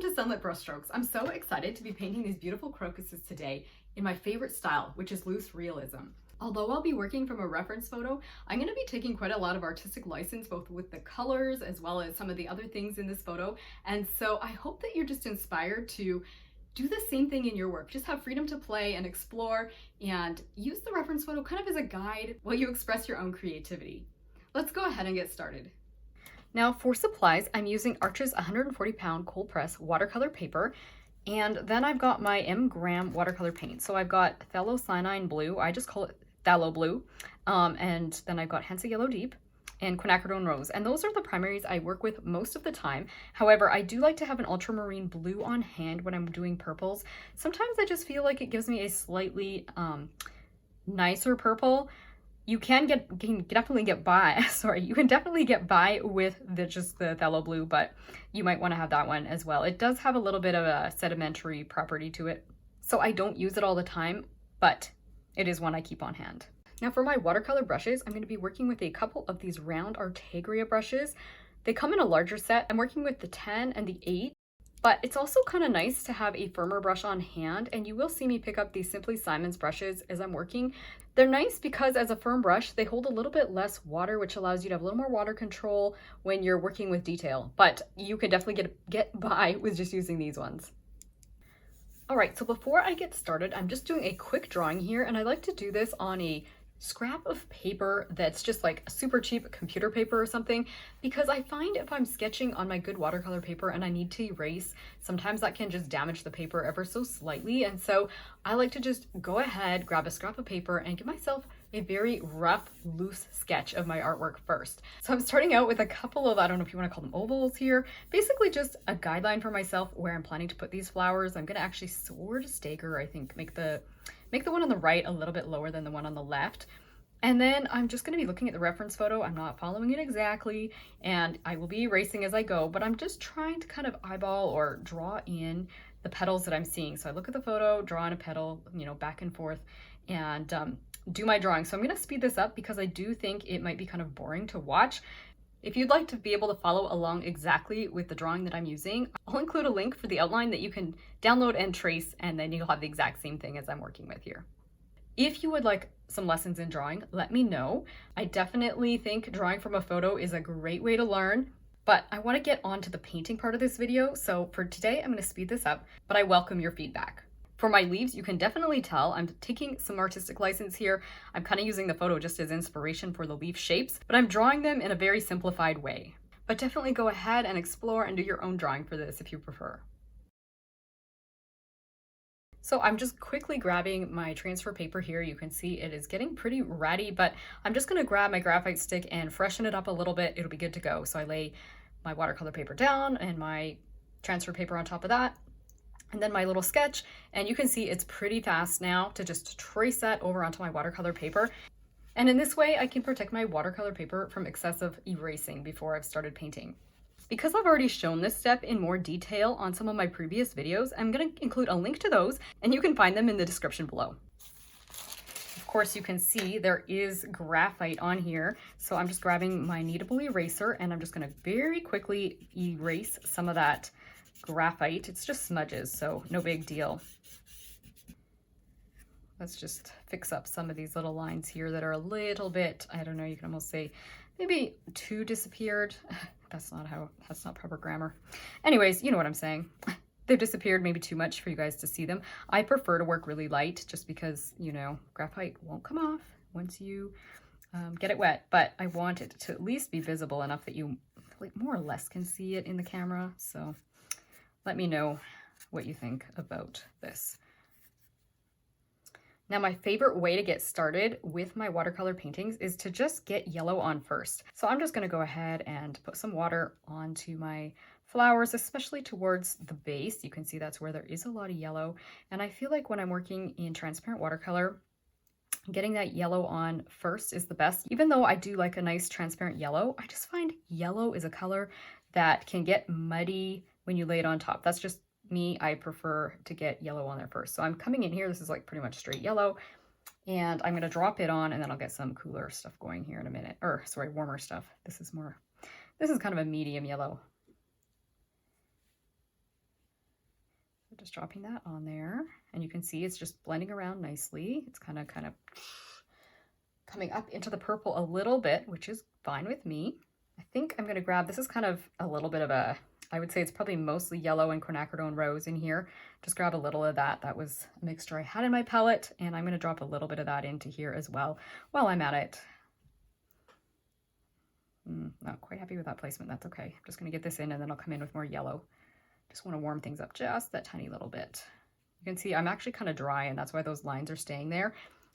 Welcome to Sunlit Brushstrokes. I'm so excited to be painting these beautiful crocuses today in my favorite style, which is loose realism. Although I'll be working from a reference photo, I'm going to be taking quite a lot of artistic license, both with the colors as well as some of the other things in this photo. And so I hope that you're just inspired to do the same thing in your work. Just have freedom to play and explore and use the reference photo kind of as a guide while you express your own creativity. Let's go ahead and get started. Now for supplies, I'm using Arch's 140-pound cold press watercolor paper, and then I've got my M-Gram watercolor paint. So I've got phthalocyanine blue, I just call it phthalo blue, and then I've got Hansa Yellow Deep and quinacridone rose, and those are the primaries I work with most of the time. However, I do like to have an ultramarine blue on hand when I'm doing purples. Sometimes I just feel like it gives me a slightly nicer purple. You can definitely get by with just the phthalo blue, but you might want to have that one as well. It does have a little bit of a sedimentary property to it, so I don't use it all the time, but it is one I keep on hand. Now for my watercolor brushes, I'm going to be working with a couple of these round Artegria brushes. They come in a larger set. I'm working with the 10 and the 8. But it's also kind of nice to have a firmer brush on hand, and you will see me pick up these Simply Simon's brushes as I'm working. They're nice because as a firm brush, they hold a little bit less water, which allows you to have a little more water control when you're working with detail, but you can definitely get by with just using these ones. All right, so before I get started, I'm just doing a quick drawing here, and I like to do this on a scrap of paper that's just like super cheap computer paper or something, because I find if I'm sketching on my good watercolor paper and I need to erase, sometimes that can just damage the paper ever so slightly. And so I like to just go ahead, grab a scrap of paper and give myself a very rough, loose sketch of my artwork first. So I'm starting out with a couple of, I don't know if you want to call them ovals here, basically just a guideline for myself where I'm planning to put these flowers. I'm going to actually sort of stagger, I think, make the one on the right a little bit lower than the one on the left. And then I'm just going to be looking at the reference photo. I'm not following it exactly, and I will be erasing as I go, but I'm just trying to kind of eyeball or draw in the petals that I'm seeing. So I look at the photo, draw in a petal, back and forth, and do my drawing. So I'm going to speed this up because I do think it might be kind of boring to watch. If you'd like to be able to follow along exactly with the drawing that I'm using, I'll include a link for the outline that you can download and trace, and then you'll have the exact same thing as I'm working with here. If you would like some lessons in drawing, let me know. I definitely think drawing from a photo is a great way to learn, but I want to get on to the painting part of this video, so for today I'm going to speed this up, but I welcome your feedback. For my leaves, you can definitely tell I'm taking some artistic license here. I'm kind of using the photo just as inspiration for the leaf shapes, but I'm drawing them in a very simplified way. But definitely go ahead and explore and do your own drawing for this if you prefer. So I'm just quickly grabbing my transfer paper here. You can see it is getting pretty ratty, but I'm just going to grab my graphite stick and freshen it up a little bit. It'll be good to go. So I lay my watercolor paper down and my transfer paper on top of that, and then my little sketch, and you can see it's pretty fast now to just trace that over onto my watercolor paper. And in this way, I can protect my watercolor paper from excessive erasing before I've started painting. Because I've already shown this step in more detail on some of my previous videos, I'm going to include a link to those, and you can find them in the description below. Of course, you can see there is graphite on here, so I'm just grabbing my kneadable eraser, and I'm just going to very quickly erase some of that graphite. It's just smudges, so no big deal. Let's just fix up some of these little lines here that are a little bit, I don't know, you can almost say maybe too disappeared. That's not proper grammar. Anyways, you know what I'm saying. They've disappeared maybe too much for you guys to see them. I prefer to work really light just because, graphite won't come off once you get it wet, but I want it to at least be visible enough that you more or less can see it in the camera. So let me know what you think about this. Now, my favorite way to get started with my watercolor paintings is to just get yellow on first. So I'm just going to go ahead and put some water onto my flowers, especially towards the base. You can see that's where there is a lot of yellow. And I feel like when I'm working in transparent watercolor, getting that yellow on first is the best. Even though I do like a nice transparent yellow, I just find yellow is a color that can get muddy when you lay it on top. That's just me. I prefer to get yellow on there first. So I'm coming in here. This is like pretty much straight yellow, and I'm going to drop it on, and then I'll get some cooler stuff going here in a minute, or sorry, warmer stuff. This is kind of a medium yellow. just dropping that on there, and you can see it's just blending around nicely. It's kind of coming up into the purple a little bit, which is fine with me. I think I'm going to grab, this is kind of a little bit of a, I would say it's probably mostly yellow and quinacridone rose in here. Just grab a little of that. That was a mixture I had in my palette, and I'm going to drop a little bit of that into here as well while I'm at it. Not quite happy with that placement. That's okay. I'm just going to get this in, and then I'll come in with more yellow. Just want to warm things up just that tiny little bit. You can see I'm actually kind of dry, and that's why those lines are staying there,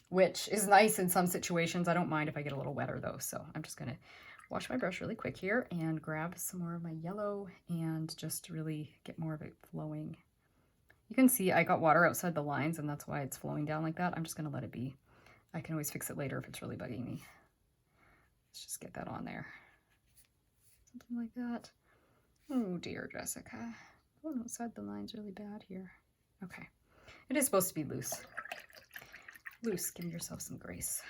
which is nice in some situations. I don't mind if I get a little wetter though. So I'm just going to wash my brush really quick here and grab some more of my yellow and just really get more of it flowing. You can see I got water outside the lines, and that's why it's flowing down like that. I'm just going to let it be. I can always fix it later if it's really bugging me. Let's just get that on there. Something like that. Oh dear, Jessica. Going outside the line's really bad here. Okay. It is supposed to be loose. Loose, give yourself some grace.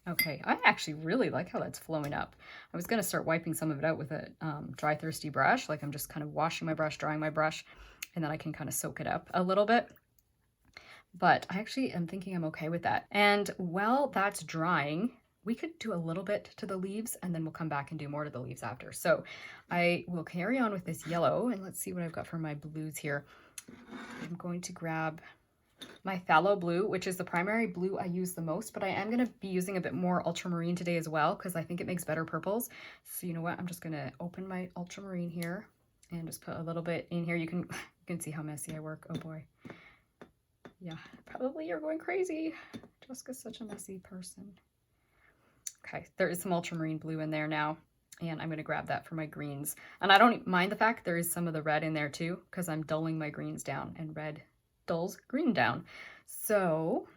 Okay, I actually really like how that's flowing up. I was going to start wiping some of it out with a dry, thirsty brush. Like I'm just kind of washing my brush, drying my brush, and then I can kind of soak it up a little bit. But I actually am thinking I'm okay with that. And while that's drying, we could do a little bit to the leaves, and then we'll come back and do more to the leaves after. So I will carry on with this yellow, and let's see what I've got for my blues here. I'm going to grab my phthalo blue, which is the primary blue I use the most, but I am going to be using a bit more ultramarine today as well, because I think it makes better purples. So you know what? I'm just going to open my ultramarine here and just put a little bit in here. You can see how messy I work. Oh boy. Yeah, probably you're going crazy. Jessica's such a messy person. Okay, there is some ultramarine blue in there now, and I'm going to grab that for my greens. And I don't mind the fact there is some of the red in there too, because I'm dulling my greens down, and red dulls green down. So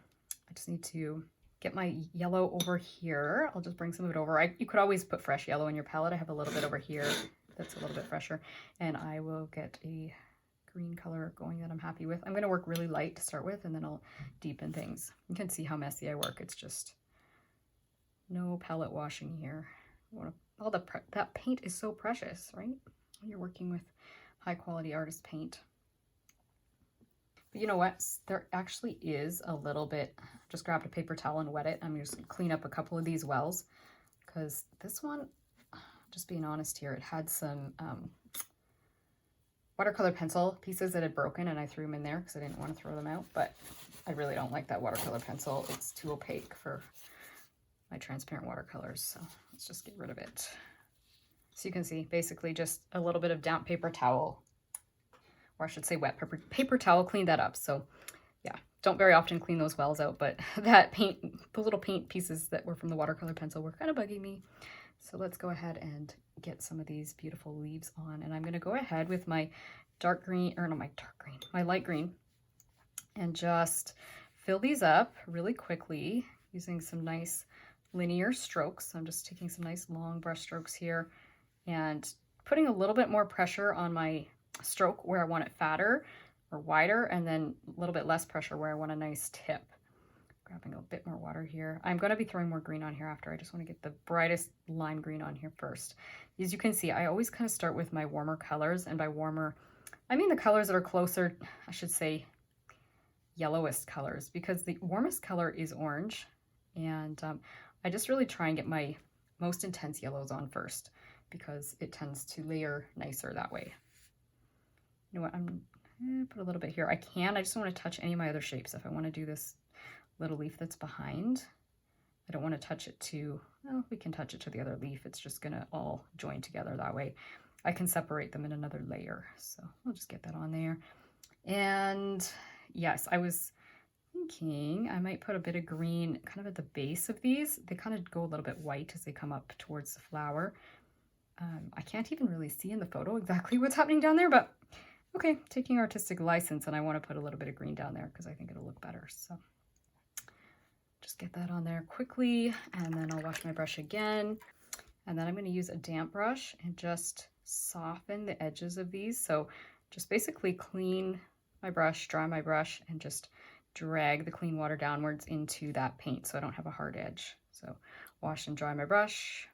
I just need to get my yellow over here. I'll just bring some of it over. You could always put fresh yellow in your palette. I have a little bit over here that's a little bit fresher, and I will get a green color going that I'm happy with. I'm going to work really light to start with, and then I'll deepen things. You can see how messy I work. It's just no palette washing here. That paint is so precious, right? When you're working with high quality artist paint. But you know what? There actually is a little bit. Just grabbed a paper towel and wet it. I'm just going to clean up a couple of these wells, because this one, just being honest here, it had some watercolor pencil pieces that had broken, and I threw them in there because I didn't want to throw them out. But I really don't like that watercolor pencil. It's too opaque for my transparent watercolors, so let's just get rid of it. So you can see basically just a little bit of damp paper towel, or I should say wet paper towel, cleaned that up. So yeah, don't very often clean those wells out, but that paint, the little paint pieces that were from the watercolor pencil were kind of bugging me. So let's go ahead and get some of these beautiful leaves on, and I'm going to go ahead with my dark green, or no, my light green, and just fill these up really quickly using some nice linear strokes. I'm just taking some nice long brush strokes here and putting a little bit more pressure on my stroke where I want it fatter or wider, and then a little bit less pressure where I want a nice tip. Grabbing a bit more water here. I'm going to be throwing more green on here after. I just want to get the brightest lime green on here first. As you can see, I always kind of start with my warmer colors, and by warmer, I mean the colors that are closer, I should say yellowest colors, because the warmest color is orange, and I just really try and get my most intense yellows on first, because it tends to layer nicer that way. You know what, I'm gonna put a little bit here. I just don't want to touch any of my other shapes. If I want to do this little leaf that's behind, I don't want to touch it to, well, we can touch it to the other leaf. It's just gonna all join together that way. I can separate them in another layer. So I'll just get that on there. And yes, I was thinking I might put a bit of green kind of at the base of these. They kind of go a little bit white as they come up towards the flower. I can't even really see in the photo exactly what's happening down there, but okay, taking artistic license, and I want to put a little bit of green down there because I think it'll look better. So just get that on there quickly, and then I'll wash my brush again. And then I'm going to use a damp brush and just soften the edges of these. So just basically clean my brush, dry my brush, and just drag the clean water downwards into that paint so I don't have a hard edge. So wash and dry my brush.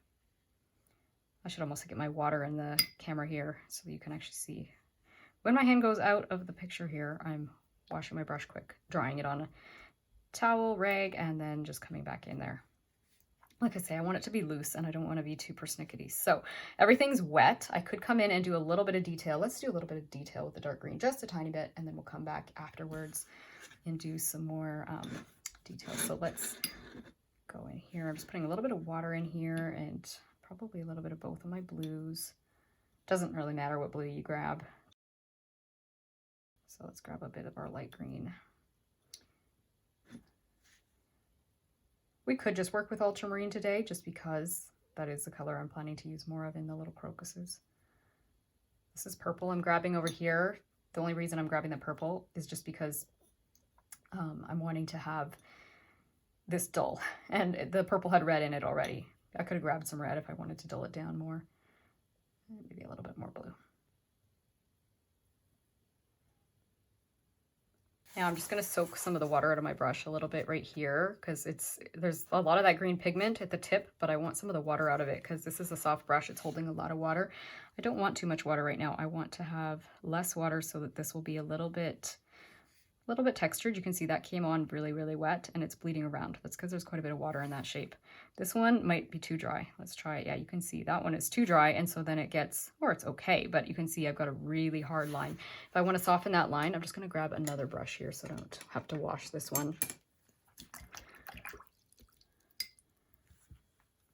I should almost get my water in the camera here so you can actually see When my hand goes out of the picture here, I'm washing my brush quick, drying it on a towel, rag, and then just coming back in there. Like I say, I want it to be loose and I don't want to be too persnickety. So everything's wet. I could come in and do a little bit of detail. Let's do a little bit of detail with the dark green, just a tiny bit, and then we'll come back afterwards and do some more detail. So let's go in here. I'm just putting a little bit of water in here and probably a little bit of both of my blues. Doesn't really matter what blue you grab. So let's grab a bit of our light green. We could just work with ultramarine today just because that is the color I'm planning to use more of in the little crocuses. This is purple I'm grabbing over here. The only reason I'm grabbing the purple is just because I'm wanting to have this dull, and the purple had red in it already. I could have grabbed some red if I wanted to dull it down more. Maybe a little bit more blue. Now I'm just going to soak some of the water out of my brush a little bit right here because there's a lot of that green pigment at the tip, but I want some of the water out of it because this is a soft brush. It's holding a lot of water. I don't want too much water right now. I want to have less water so that this will be a little bit textured. You can see that came on really, really wet and it's bleeding around. That's because there's quite a bit of water in that shape. This one might be too dry. Let's try it. Yeah, you can see that one is too dry, and so then it gets, or it's okay, but you can see I've got a really hard line. If I want to soften that line, I'm just going to grab another brush here so I don't have to wash this one.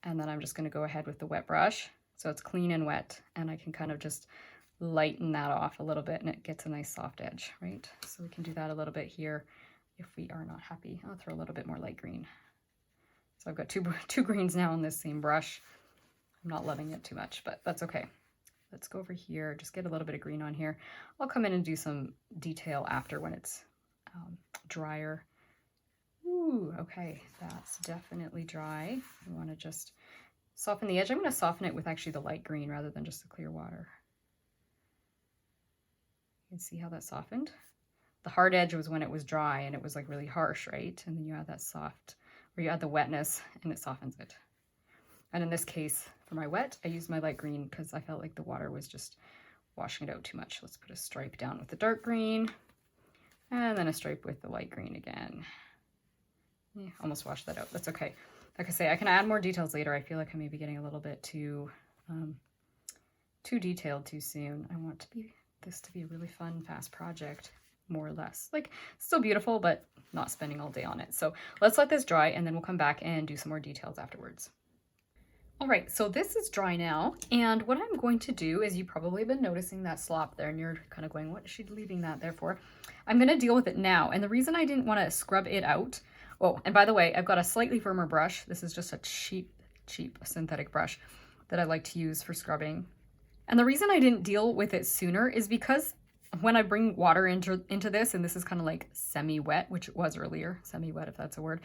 And then I'm just going to go ahead with the wet brush. So it's clean and wet, and I can kind of just lighten that off a little bit and it gets a nice soft edge, right? So we can do that a little bit here if we are not happy. I'll throw a little bit more light green. So I've got two greens now on this same brush. I'm not loving it too much, but that's okay. Let's go over here, just get a little bit of green on here. I'll come in and do some detail after when it's drier. Ooh, okay, that's definitely dry. I want to just soften the edge. I'm going to soften it with actually the light green rather than just the clear water. You can see how that softened. The hard edge was when it was dry and it was like really harsh, right? And then you add that soft, or you add the wetness and it softens it. And in this case, for my wet, I used my light green because I felt like the water was just washing it out too much. Let's put a stripe down with the dark green and then a stripe with the light green again. Yeah, almost washed that out. That's okay. Like I say, I can add more details later. I feel like I may be getting a little bit too detailed too soon. I want this to be a really fun, fast project, more or less. Like, still beautiful, but not spending all day on it. So let's let this dry and then we'll come back and do some more details afterwards. All right, so this is dry now. And what I'm going to do is, you probably have been noticing that slop there and you're kind of going, what is she leaving that there for? I'm going to deal with it now. And the reason I didn't want to scrub it out, oh, and by the way, I've got a slightly firmer brush. This is just a cheap synthetic brush that I like to use for scrubbing. And the reason I didn't deal with it sooner is because when I bring water into this, and this is kind of like semi-wet, which it was earlier, semi-wet if that's a word.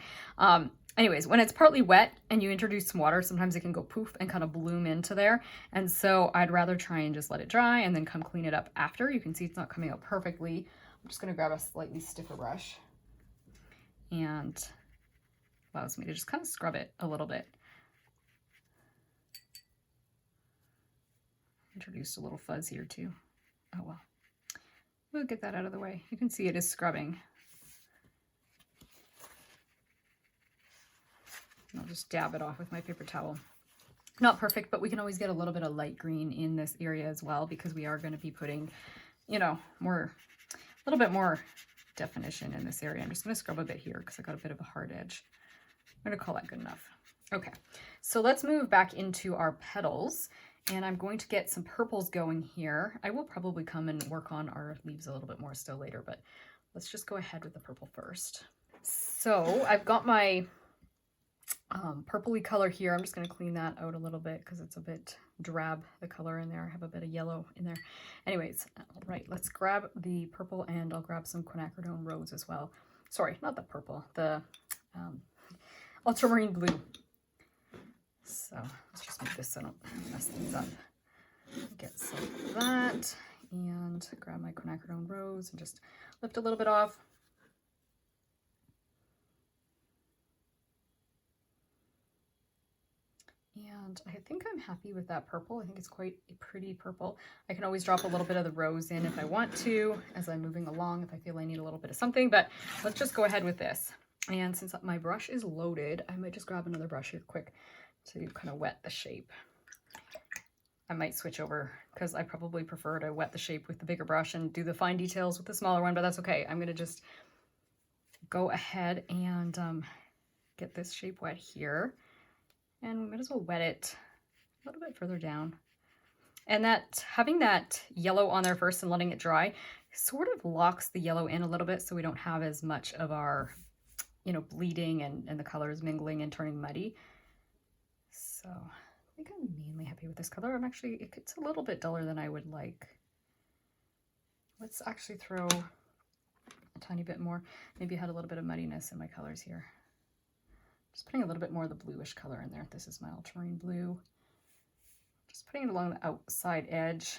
Anyways, when it's partly wet and you introduce some water, sometimes it can go poof and kind of bloom into there. And so I'd rather try and just let it dry and then come clean it up after. You can see it's not coming out perfectly. I'm just going to grab a slightly stiffer brush, and allows me to just kind of scrub it a little bit. Introduced a little fuzz here too. Oh well. We'll get that out of the way. You can see it is scrubbing. I'll just dab it off with my paper towel. Not perfect, but we can always get a little bit of light green in this area as well, because we are going to be putting, you know, a little bit more definition in this area. I'm just going to scrub a bit here because I got a bit of a hard edge. I'm going to call that good enough. Okay, so let's move back into our petals. And I'm going to get some purples going here. I will probably come and work on our leaves a little bit more still later, but let's just go ahead with the purple first. So I've got my purpley color here. I'm just going to clean that out a little bit because it's a bit drab, the color in there. I have a bit of yellow in there. Anyways, all right, let's grab the purple, and I'll grab some quinacridone rose as well. Sorry, not the purple, the ultramarine blue. So let's just move this so I don't mess things up. Get some of that and grab my quinacridone rose and just lift a little bit off. And I think I'm happy with that purple. I think it's quite a pretty purple. I can always drop a little bit of the rose in if I want to, as I'm moving along, if I feel I need a little bit of something, but let's just go ahead with this. And since my brush is loaded, I might just grab another brush here quick to kind of wet the shape. I might switch over because I probably prefer to wet the shape with the bigger brush and do the fine details with the smaller one, but that's okay. I'm gonna just go ahead and get this shape wet here. And we might as well wet it a little bit further down. And that having that yellow on there first and letting it dry sort of locks the yellow in a little bit so we don't have as much of our, you know, bleeding and the colors mingling and turning muddy. So I think I'm mainly happy with this color. It's a little bit duller than I would like. Let's actually throw a tiny bit more. Maybe I had a little bit of muddiness in my colors here. Just putting a little bit more of the bluish color in there. This is my ultramarine blue. Just putting it along the outside edge.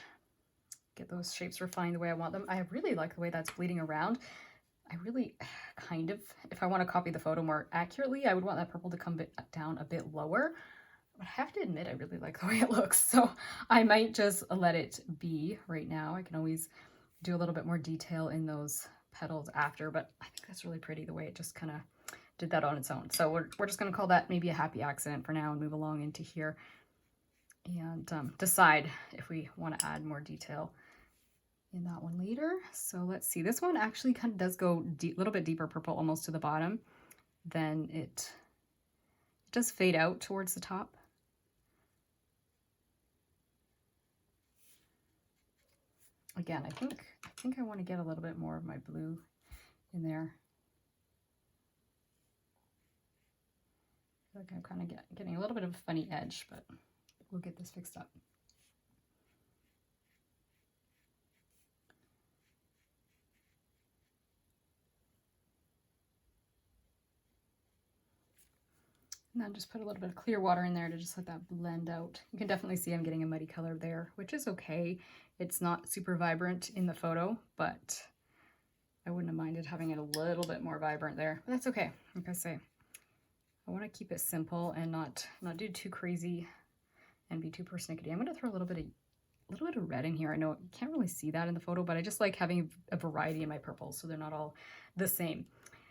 Get those shapes refined the way I want them. I really like the way that's bleeding around. I really kind of, if I want to copy the photo more accurately, I would want that purple to come down a bit lower. But I have to admit, I really like the way it looks. So I might just let it be right now. I can always do a little bit more detail in those petals after, but I think that's really pretty the way it just kind of did that on its own. So we're just going to call that maybe a happy accident for now and move along into here and decide if we want to add more detail in that one later. So let's see, this one actually kind of does go a little bit deeper purple almost to the bottom. Then it does fade out towards the top. Again, I think I want to get a little bit more of my blue in there. I feel like I'm kind of getting a little bit of a funny edge, but we'll get this fixed up. And then just put a little bit of clear water in there to just let that blend out. You can definitely see I'm getting a muddy color there, which is okay. It's not super vibrant in the photo, but I wouldn't have minded having it a little bit more vibrant there. But that's okay. Like I say, I want to keep it simple and not do too crazy and be too persnickety. I'm going to throw a little bit of red in here. I know you can't really see that in the photo, but I just like having a variety in my purples so they're not all the same.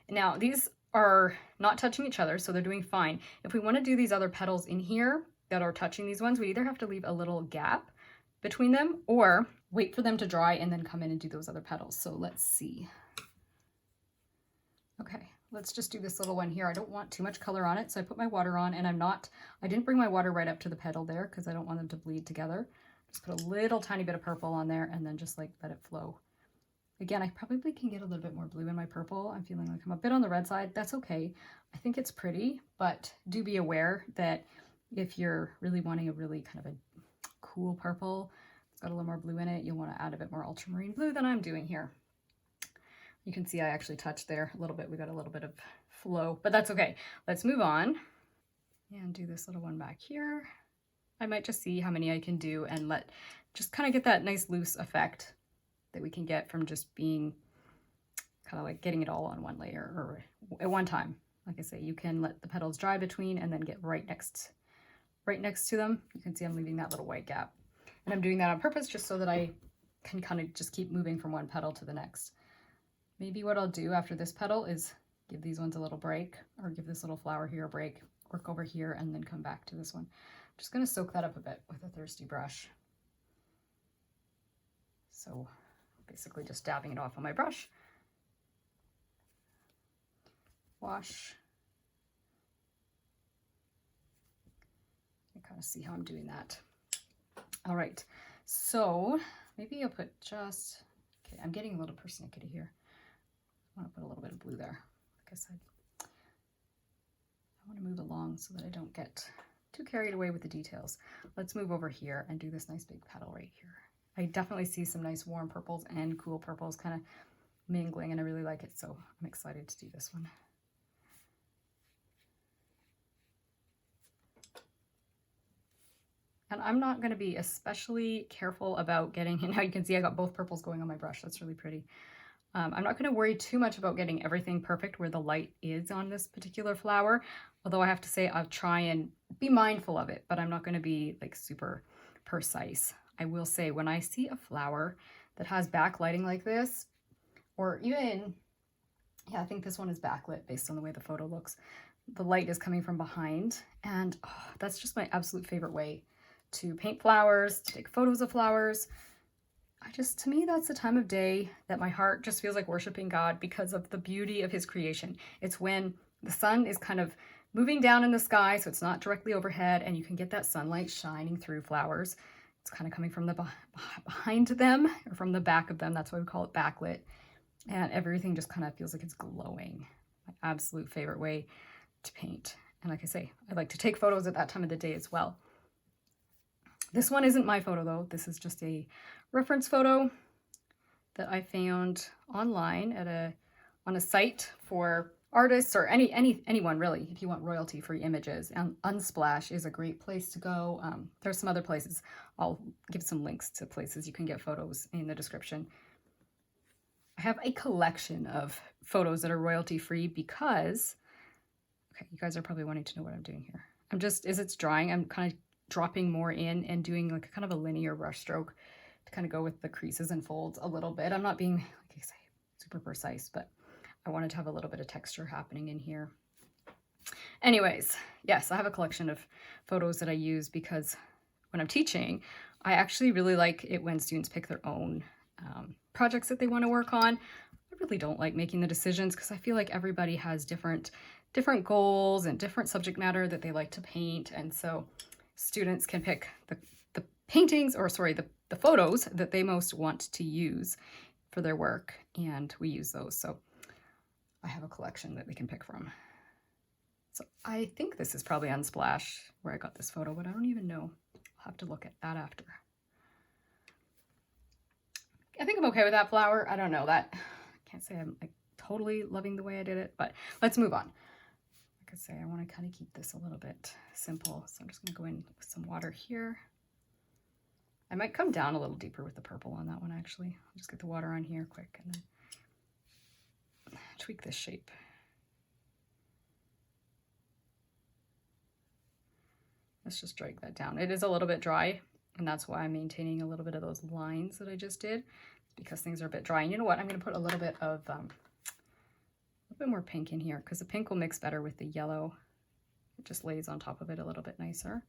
Now these are not touching each other, so they're doing fine. If we want to do these other petals in here that are touching these ones, we either have to leave a little gap between them or wait for them to dry and then come in and do those other petals. So let's see. Okay, let's just do this little one here. I don't want too much color on it, so I put my water on, and I didn't bring my water right up to the petal there because I don't want them to bleed together. Just put a little tiny bit of purple on there and then just like let it flow. Again, I probably can get a little bit more blue in my purple. I'm feeling like I'm a bit on the red side. That's okay. I think it's pretty, but do be aware that if you're really wanting a really kind of a cool purple, it's got a little more blue in it, you'll want to add a bit more ultramarine blue than I'm doing here. You can see I actually touched there a little bit. We got a little bit of flow, but that's okay. Let's move on and do this little one back here. I might just see how many I can do and just kind of get that nice loose effect that we can get from just being kind of like getting it all on one layer or at one time. Like I say, you can let the petals dry between and then get right next to them. You can see I'm leaving that little white gap. And I'm doing that on purpose just so that I can kind of just keep moving from one petal to the next. Maybe what I'll do after this petal is give these ones a little break, or give this little flower here a break, work over here, and then come back to this one. I'm just going to soak that up a bit with a thirsty brush. So basically just dabbing it off on my brush. Wash. You kind of see how I'm doing that. All right, so maybe I'll put just, okay, I'm getting a little persnickety here. I want to put a little bit of blue there. Like I said, I want to move along so that I don't get too carried away with the details. Let's move over here and do this nice big petal right here. I definitely see some nice warm purples and cool purples kind of mingling, and I really like it, so I'm excited to do this one. And I'm not going to be especially careful about getting, and now you can see I got both purples going on my brush. That's really pretty. I'm not going to worry too much about getting everything perfect where the light is on this particular flower. Although I have to say I'll try and be mindful of it, but I'm not going to be like super precise. I will say when I see a flower that has backlighting like this, or even, yeah, I think this one is backlit based on the way the photo looks. The light is coming from behind, and that's just my absolute favorite way to paint flowers, to take photos of flowers. To me, that's the time of day that my heart just feels like worshiping God because of the beauty of his creation. It's when the sun is kind of moving down in the sky, so it's not directly overhead, and you can get that sunlight shining through flowers. It's kind of coming from the behind them, or from the back of them. That's why we call it backlit. And everything just kind of feels like it's glowing. My absolute favorite way to paint. And like I say, I like to take photos at that time of the day as well. This one isn't my photo though. This is just a reference photo that I found online at on a site for artists or anyone really, if you want royalty-free images. And Unsplash is a great place to go. There's some other places. I'll give some links to places you can get photos in the description. I have a collection of photos that are royalty-free because, okay, you guys are probably wanting to know what I'm doing here. As it's drying, I'm kind of dropping more in and doing like a kind of a linear brush stroke to kind of go with the creases and folds a little bit. I'm not being, like I say, super precise, but I wanted to have a little bit of texture happening in here. Anyways, yes, I have a collection of photos that I use because when I'm teaching, I actually really like it when students pick their own projects that they want to work on. I really don't like making the decisions because I feel like everybody has different goals and different subject matter that they like to paint. And so students can pick the paintings, or sorry, the photos that they most want to use for their work. And we use those. So I have a collection that they can pick from. So I think this is probably Unsplash where I got this photo, but I don't even know. I'll have to look at that after. I think I'm okay with that flower. I don't know that. I can't say I'm like totally loving the way I did it, but let's move on. Like I say, I want to kind of keep this a little bit simple. So I'm just going to go in with some water here. I might come down a little deeper with the purple on that one, actually. I'll just get the water on here quick and then tweak this shape. Let's just drag that down. It is a little bit dry, and that's why I'm maintaining a little bit of those lines that I just did, because things are a bit dry. And you know what? I'm going to put a little bit of a little bit more pink in here, because the pink will mix better with the yellow. It just lays on top of it a little bit nicer.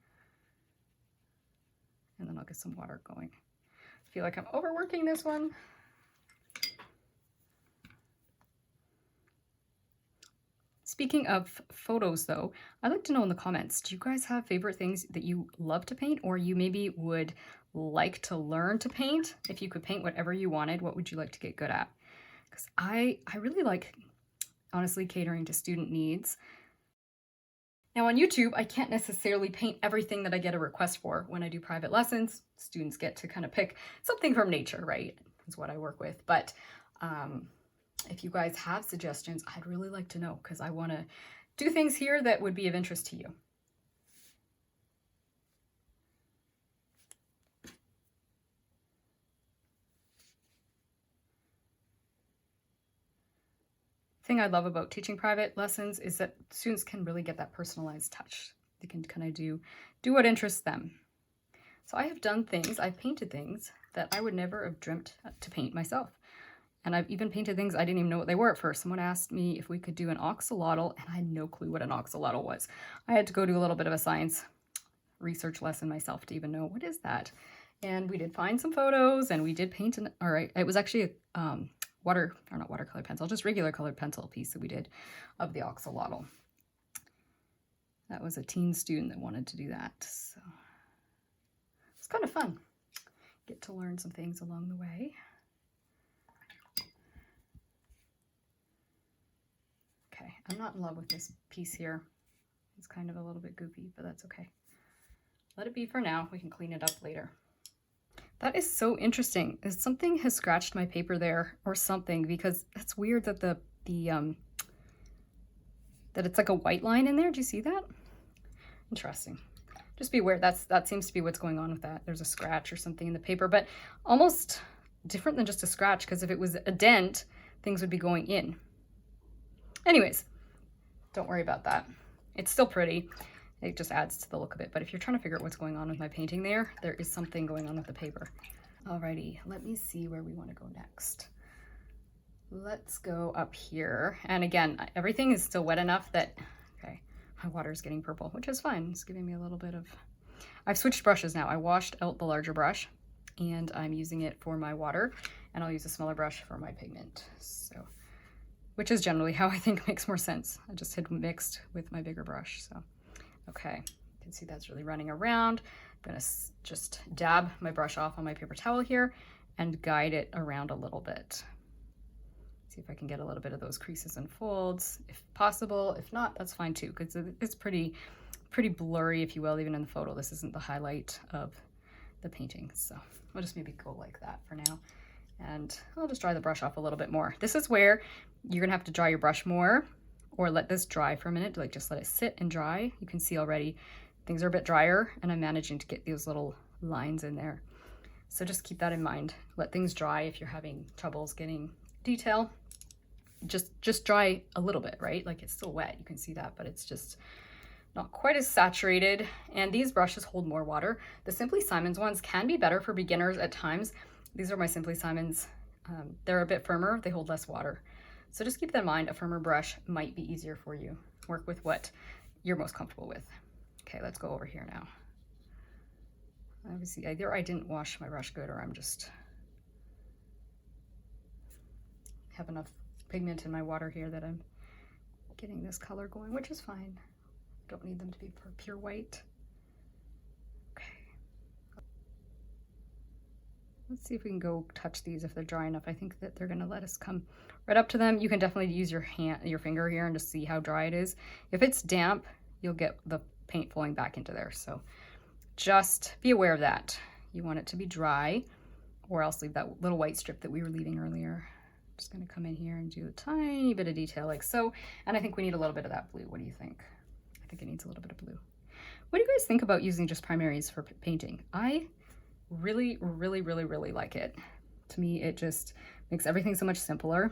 And then I'll get some water going. I feel like I'm overworking this one. Speaking of photos though, I'd like to know in the comments, do you guys have favorite things that you love to paint, or you maybe would like to learn to paint? If you could paint whatever you wanted, what would you like to get good at? Because I really like, honestly, catering to student needs. Now on YouTube, I can't necessarily paint everything that I get a request for. When I do private lessons, students get to kind of pick something from nature, right? Is what I work with. But if you guys have suggestions, I'd really like to know, because I want to do things here that would be of interest to you. The thing I love about teaching private lessons is that students can really get that personalized touch. They can kind of do what interests them. So I have done things, I've painted things that I would never have dreamt to paint myself. And I've even painted things I didn't even know what they were at first. Someone asked me if we could do an axolotl, and I had no clue what an axolotl was. I had to go do a little bit of a science research lesson myself to even know what is that. And we did find some photos, and we did paint it was actually a not watercolor pencil, just regular colored pencil piece that we did of the axolotl. That was a teen student that wanted to do that. So it's kind of fun. Get to learn some things along the way. Okay, I'm not in love with this piece here. It's kind of a little bit goofy, but that's okay. Let it be for now. We can clean it up later. That is so interesting. Something has scratched my paper there or something, because that's weird that that it's like a white line in there. Do you see that? Interesting. Just be aware that seems to be what's going on with that. There's a scratch or something in the paper, but almost different than just a scratch, because if it was a dent, things would be going in. Anyways, don't worry about that. It's still pretty. It just adds to the look of it. But if you're trying to figure out what's going on with my painting there is something going on with the paper. Alrighty, let me see where we want to go next. Let's go up here. And again, everything is still wet enough that, okay, my water is getting purple, which is fine. It's giving me a little bit of, I've switched brushes now. I washed out the larger brush and I'm using it for my water, and I'll use a smaller brush for my pigment. So, which is generally how I think makes more sense. I just had mixed with my bigger brush. So, okay, you can see that's really running around. I'm gonna just dab my brush off on my paper towel here and guide it around a little bit. See if I can get a little bit of those creases and folds if possible. If not, that's fine too, because it's pretty blurry, if you will, even in the photo. This isn't the highlight of the painting. So I'll just maybe go like that for now. And I'll just dry the brush off a little bit more. This is where you're gonna have to dry your brush more, or let this dry for a minute, like just let it sit and dry. You can see already things are a bit drier and I'm managing to get those little lines in there. So just keep that in mind. Let things dry if you're having troubles getting detail. Just dry a little bit, right? Like it's still wet, you can see that, but it's just not quite as saturated. And these brushes hold more water. The Simply Simons ones can be better for beginners at times. These are my Simply Simons. They're a bit firmer, they hold less water. So just keep that in mind. A firmer brush might be easier for you. Work with what you're most comfortable with. Okay, let's go over here now. Obviously, either I didn't wash my brush good, or I'm just have enough pigment in my water here that I'm getting this color going, which is fine. Don't need them to be pure white. Okay. Let's see if we can go touch these if they're dry enough. I think that they're gonna let us come right up to them. You can definitely use your finger here and just see how dry it is. If it's damp, you'll get the paint flowing back into there. So just be aware of that. You want it to be dry, or else leave that little white strip that we were leaving earlier. Just gonna come in here and do a tiny bit of detail like so. And I think we need a little bit of that blue. What do you think? I think it needs a little bit of blue. What do you guys think about using just primaries for painting? I really like it. To me, it just makes everything so much simpler.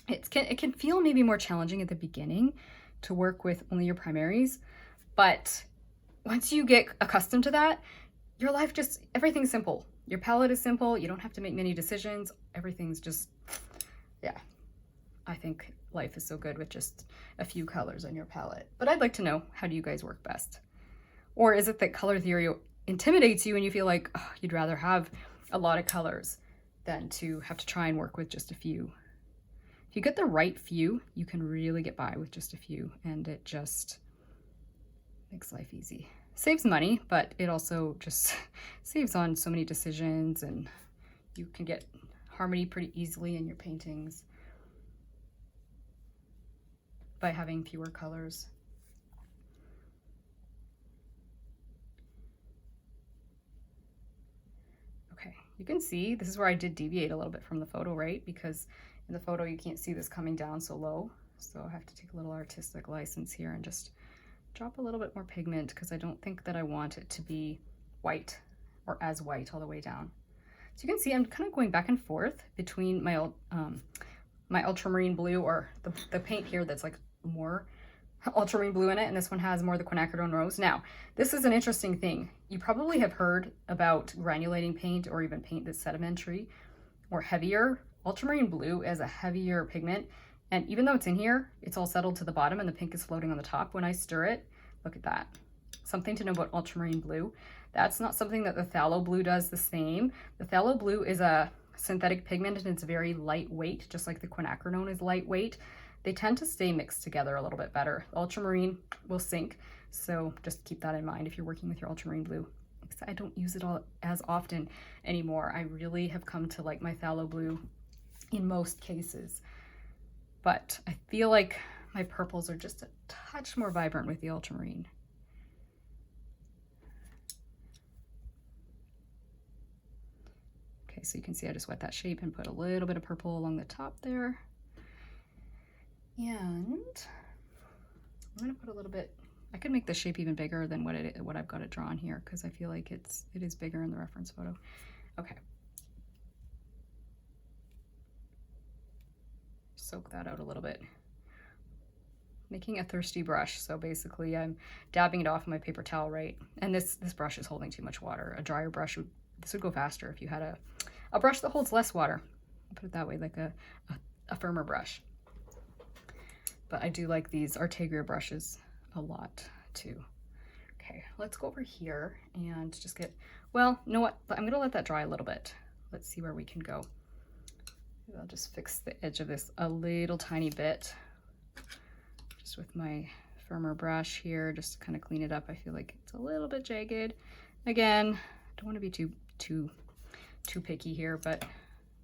It can feel maybe more challenging at the beginning to work with only your primaries, but once you get accustomed to that, your life just, everything's simple. Your palette is simple. You don't have to make many decisions. Everything's just, yeah. I think life is so good with just a few colors on your palette. But I'd like to know, how do you guys work best? Or is it that color theory intimidates you and you feel like, oh, you'd rather have a lot of colors than to have to try and work with just a few? If you get the right few, you can really get by with just a few, and it just makes life easy. Saves money, but it also just saves on so many decisions, and you can get harmony pretty easily in your paintings by having fewer colors. Okay, you can see this is where I did deviate a little bit from the photo, right? Because in the photo you can't see this coming down so low. So I have to take a little artistic license here and just drop a little bit more pigment, because I don't think that I want it to be white or as white all the way down. So you can see I'm kind of going back and forth between my my ultramarine blue, or the paint here that's like more ultramarine blue in it, and this one has more of the quinacridone rose. Now, this is an interesting thing. You probably have heard about granulating paint, or even paint that's sedimentary or heavier. Ultramarine blue is a heavier pigment, and even though it's in here, it's all settled to the bottom and the pink is floating on the top. When I stir it, look at that. Something to know about ultramarine blue. That's not something that the phthalo blue does the same. The phthalo blue is a synthetic pigment, and it's very lightweight, just like the quinacridone is lightweight. They tend to stay mixed together a little bit better. The ultramarine will sink, so just keep that in mind if you're working with your ultramarine blue. I don't use it all as often anymore. I really have come to like my phthalo blue in most cases, but I feel like my purples are just a touch more vibrant with the ultramarine. Okay, so you can see I just wet that shape and put a little bit of purple along the top there. And I'm gonna put a little bit, I could make the shape even bigger than what I've got it drawn here, because I feel like it is bigger in the reference photo. Okay. Soak that out a little bit. making a thirsty brush. So basically I'm dabbing it off my paper towel, right? And this brush is holding too much water. A drier brush this would go faster if you had a brush that holds less water. Put it that way, like a firmer brush. But I do like these Artegria brushes a lot too. Okay, let's go over here and just get, well, you know what? I'm gonna let that dry a little bit. Let's see where we can go. Maybe I'll just fix the edge of this a little tiny bit. Just with my firmer brush here, just to kind of clean it up. I feel like it's a little bit jagged. Again, don't want to be too picky here, but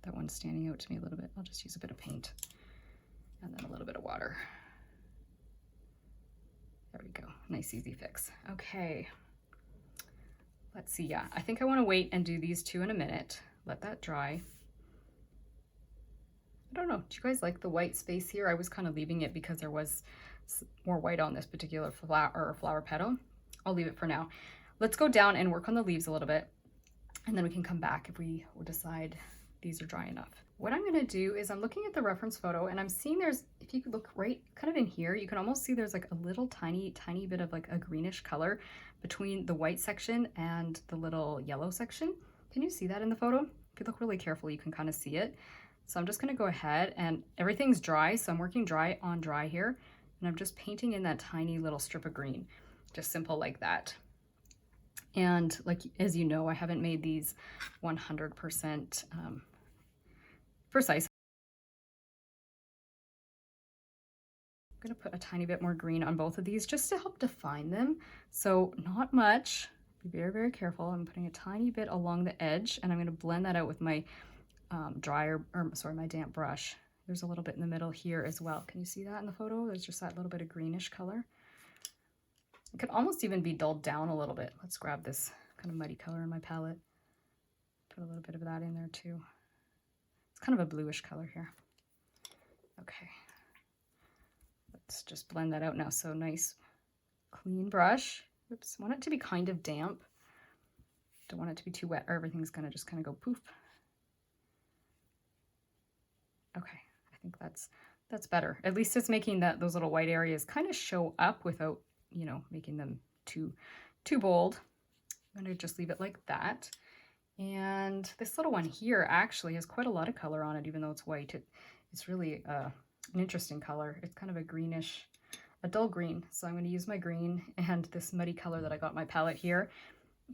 that one's standing out to me a little bit. I'll just use a bit of paint and then a little bit of water. There we go. Nice, easy fix. Okay. Let's see. Yeah, I think I want to wait and do these two in a minute. Let that dry. I don't know. Do you guys like the white space here? I was kind of leaving it because there was more white on this particular flower petal. I'll leave it for now. Let's go down and work on the leaves a little bit, and then we can come back if we will decide these are dry enough. What I'm going to do is I'm looking at the reference photo and I'm seeing there's, if you could look right kind of in here, you can almost see there's like a little tiny bit of like a greenish color between the white section and the little yellow section. Can you see that in the photo? If you look really carefully, you can kind of see it. So I'm just going to go ahead, and everything's dry, so I'm working dry on dry here, and I'm just painting in that tiny little strip of green, just simple like that. And like, as you know, I haven't made these 100% precise. I'm going to put a tiny bit more green on both of these just to help define them. So not much. Be very, very careful. I'm putting a tiny bit along the edge, and I'm going to blend that out with my my damp brush. There's a little bit in the middle here as well. Can you see that in the photo? There's just that little bit of greenish color. It could almost even be dulled down a little bit. Let's grab this kind of muddy color in my palette. Put a little bit of that in there too. It's kind of a bluish color here. Okay. Let's just blend that out now. So nice, clean brush. Oops, want it to be kind of damp. Don't want it to be too wet or everything's gonna just kind of go poof. Okay, I think that's better. At least it's making those little white areas kind of show up without, you know, making them too bold. I'm gonna just leave it like that. And this little one here actually has quite a lot of color on it, even though it's white. It's really an interesting color. It's kind of a greenish, a dull green. So I'm going to use my green and this muddy color that I got in my palette here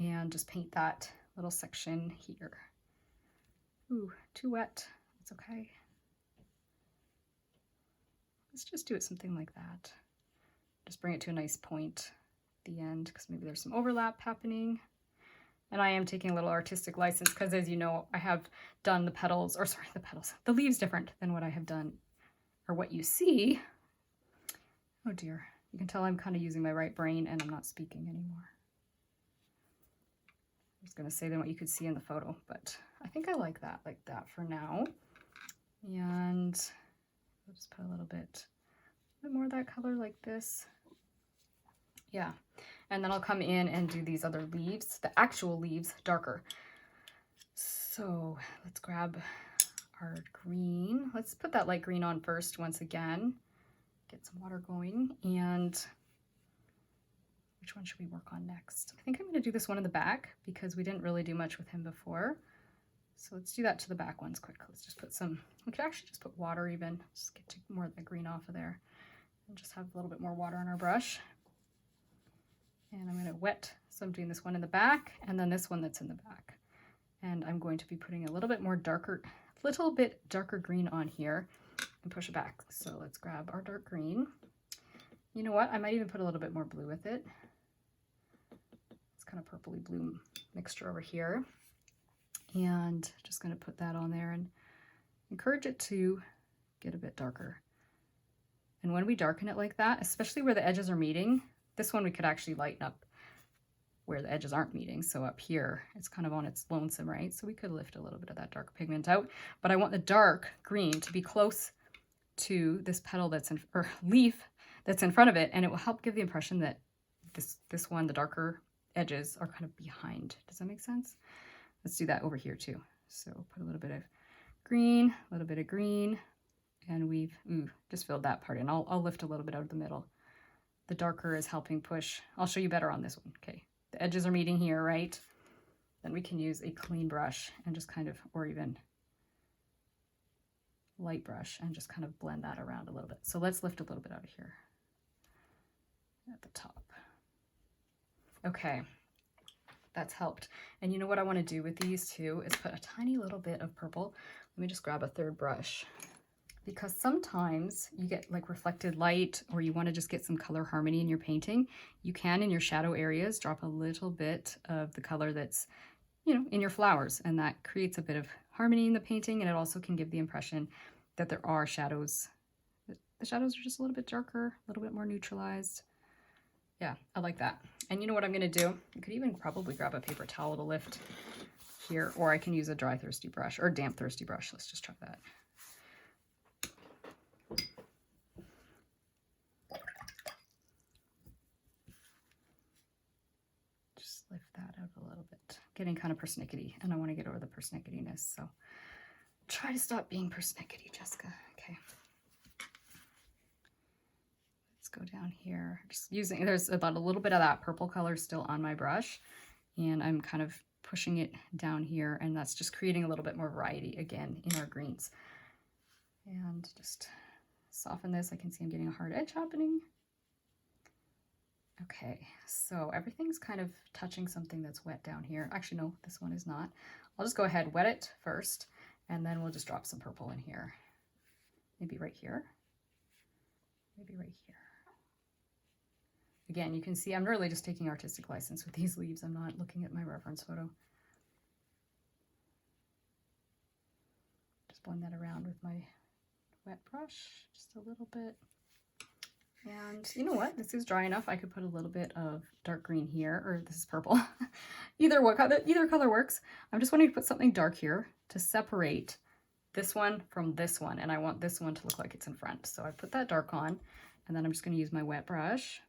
and just paint that little section here. Ooh, too wet. It's okay. Let's just do it something like that. Just bring it to a nice point at the end, because maybe there's some overlap happening. And I am taking a little artistic license because, as you know, I have done the leaves different than what I have done, or what you see. Oh dear, you can tell I'm kind of using my right brain and I'm not speaking anymore. I was going to say then what you could see in the photo, but I think I like that for now. And I'll just put a little bit more of that color like this. Yeah, and then I'll come in and do these other leaves, the actual leaves, darker. So let's grab our green. Let's put that light green on first once again. Get some water going. And which one should we work on next? I think I'm going to do this one in the back because we didn't really do much with him before. So let's do that to the back ones quick. Let's just put some, we could actually just put water even, just get more of the green off of there. And just have a little bit more water on our brush. And I'm going to wet, so I'm doing this one in the back and then this one that's in the back. And I'm going to be putting a little bit darker green on here and push it back. So let's grab our dark green. You know what? I might even put a little bit more blue with it. It's kind of purpley blue mixture over here. And just going to put that on there and encourage it to get a bit darker. And when we darken it like that, especially where the edges are meeting, this one we could actually lighten up where the edges aren't meeting. So up here, it's kind of on its lonesome, right? So we could lift a little bit of that dark pigment out, but I want the dark green to be close to this petal or leaf that's in front of it. And it will help give the impression that this one, the darker edges are kind of behind. Does that make sense? Let's do that over here too. So put a little bit of green, and we've just filled that part in. I'll lift a little bit out of the middle. the darker is helping push. I'll show you better on this one. Okay, the edges are meeting here, right? Then we can use a clean brush and just kind of, or even light brush, and just kind of blend that around a little bit. So let's lift a little bit out of here at the top. Okay, that's helped. And you know what I want to do with these too is put a tiny little bit of purple. Let me just grab a third brush, because sometimes you get like reflected light, or you want to just get some color harmony in your painting. You can, in your shadow areas, drop a little bit of the color that's, you know, in your flowers, and that creates a bit of harmony in the painting, and it also can give the impression that there are shadows. The shadows are just a little bit darker, a little bit more neutralized. Yeah, I like that. And you know what I'm going to do? You could even probably grab a paper towel to lift here, or I can use a dry thirsty brush or damp thirsty brush. Let's just try that. Just lift that out a little bit. Getting kind of persnickety, and I want to get over the persnicketyness, so try to stop being persnickety, Jessica. Okay. Go down here, just using, there's about a little bit of that purple color still on my brush, and I'm kind of pushing it down here, and that's just creating a little bit more variety again in our greens. And just soften this. I can see I'm getting a hard edge happening. Okay, so everything's kind of touching something that's wet down here. Actually, no, this one is not. I'll just go ahead, wet it first, and then we'll just drop some purple in here. Maybe right here. Maybe right here. Again, you can see I'm really just taking artistic license with these leaves. I'm not looking at my reference photo. Just blend that around with my wet brush, just a little bit. And you know what? This is dry enough. I could put a little bit of dark green here, or this is purple. Either color works. I'm just wanting to put something dark here to separate this one from this one, and I want this one to look like it's in front. So I put that dark on, and then I'm just going to use my wet brush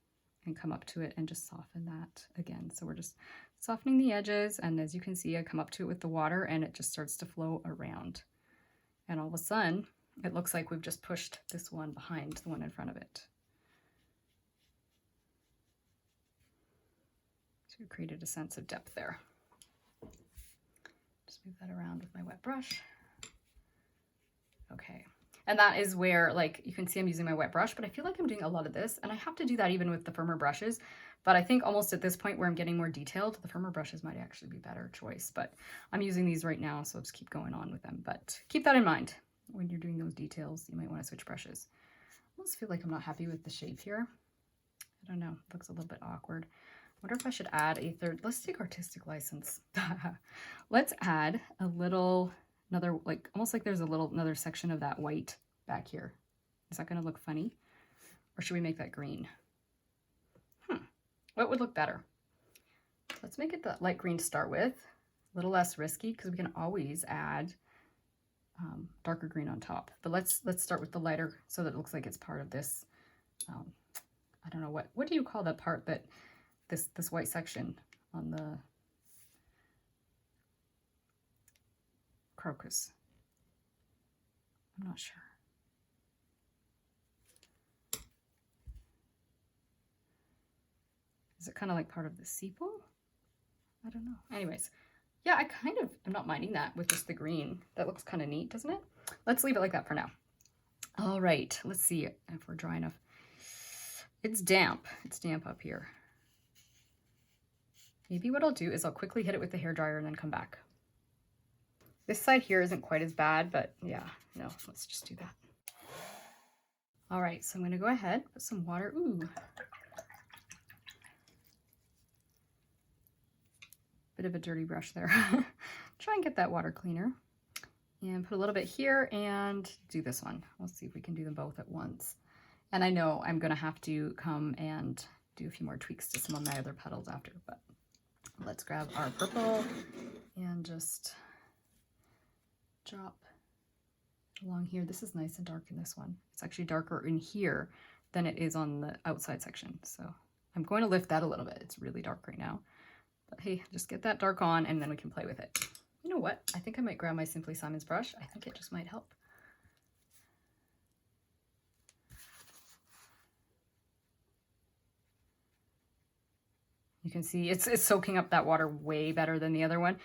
and come up to it and just soften that again. So we're just softening the edges, and as you can see, I come up to it with the water, and it just starts to flow around. And all of a sudden, it looks like we've just pushed this one behind the one in front of it. So we created a sense of depth there. Just move that around with my wet brush. Okay. And that is where, like, you can see I'm using my wet brush, but I feel like I'm doing a lot of this, and I have to do that even with the firmer brushes. But I think almost at this point where I'm getting more detailed, the firmer brushes might actually be a better choice. But I'm using these right now, so I'll just keep going on with them. But keep that in mind. When you're doing those details, you might want to switch brushes. I almost feel like I'm not happy with the shape here. I don't know. It looks a little bit awkward. I wonder if I should add a third. Let's take artistic license. Let's add a little... another, like, almost like there's a little, another section of that white back here. Is that going to look funny? Or should we make that green? What would look better? Let's make it the light green to start with. A little less risky, because we can always add darker green on top. But let's start with the lighter so that it looks like it's part of this. I don't know, what do you call that part that, this white section on the Crocus? I'm not sure. Is it kind of like part of the sepal? I don't know. Anyways, yeah, I'm not minding that with just the green. That looks kind of neat, doesn't it? Let's leave it like that for now. All right, let's see if we're dry enough. It's damp. It's damp up here. Maybe what I'll do is I'll quickly hit it with the hairdryer and then come back. This side here isn't quite as bad, but yeah, no, let's just do that. All right, so I'm gonna go ahead, put some water. Ooh. Bit of a dirty brush there. Try and get that water cleaner. And put a little bit here and do this one. We'll see if we can do them both at once. And I know I'm gonna have to come and do a few more tweaks to some of my other petals after, but let's grab our purple and just drop along here. This is nice and dark in this one. It's actually darker in here than it is on the outside section. So I'm going to lift that a little bit. It's really dark right now. But hey, just get that dark on and then we can play with it. You know what? I think I might grab my Simply Simon's brush. I think it just might help. You can see it's soaking up that water way better than the other one,